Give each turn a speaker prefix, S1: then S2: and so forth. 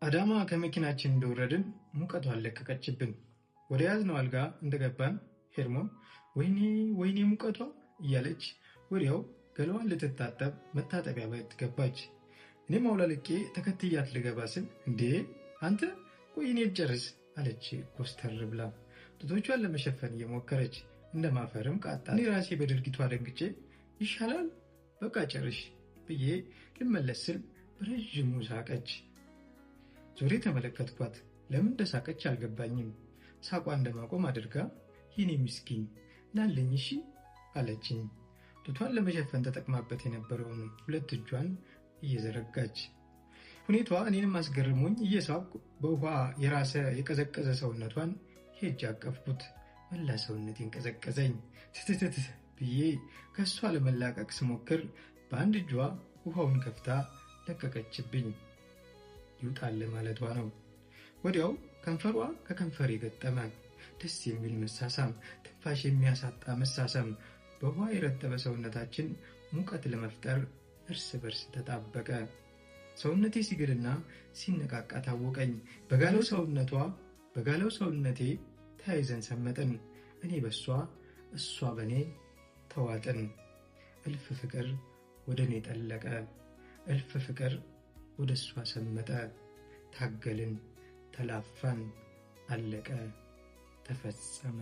S1: አዳማ ከመኪናችን እንደወረድን ሙቀቷ አለቀቀችብን። ወደ ያዝነው አልጋ እንደገባን ሄርሞን ወይኔ ሙቀቷ እያለች ወዲያው ገላዋን ልትታጠብ መታጠቢያ ቤት ገባች። እኔም አውላልቄ ተከትያት ልገባ ስል እንዴ አንተ ቆይ እኔ ልጨርስ አለች ኮስተር ብላ ጡቶቿን ለመሸፈን እየሞከረች እንደማፈርም ቃጣ። እኔ ራሴ በድርጊቷ ደንግጬ ይሻላል በቃ ጨርሽ ብዬ ልመለስ ስል በረዥሙ ሳቀች። ዞሬ ተመለከትኳት። ለምን እንደሳቀች አልገባኝም። ሳቋ እንደማቆም አድርጋ የኔ ምስኪን ናለኝ እሺ አለችኝ። ጡቷን ለመሸፈን ተጠቅማበት የነበረውን ሁለት እጇን እየዘረጋች ሁኔታዋ እኔንም አስገርሞኝ እየሳቅኩ በውሃ የራሰ የቀዘቀዘ ሰውነቷን ሄጄ አቀፍኩት። መላ ሰውነቴን ቀዘቀዘኝ። ትትትት ብዬ ከእሷ ለመላቀቅ ስሞክር በአንድ እጇ ውሃውን ከፍታ ለቀቀችብኝ። ይውጣል ማለቷ ነው። ወዲያው ከንፈሯ ከከንፈሬ ገጠመ። ደስ የሚል መሳሳም፣ ትንፋሽ የሚያሳጣ መሳሳም። በውሃ የረጠበ ሰውነታችን ሙቀት ለመፍጠር እርስ በርስ ተጣበቀ። ሰውነቴ ሲግልና ሲነቃቃ ታወቀኝ። በጋለው ሰውነቴ ተያይዘን ሰመጥን። እኔ በሷ እሷ በኔ ተዋጥን። እልፍ ፍቅር ወደ እኔ ጠለቀ። እልፍ ፍቅር ወደ እሷ ሰመጠ። ታገልን፣ ተላፋን፣ አለቀ፣ ተፈጸመ።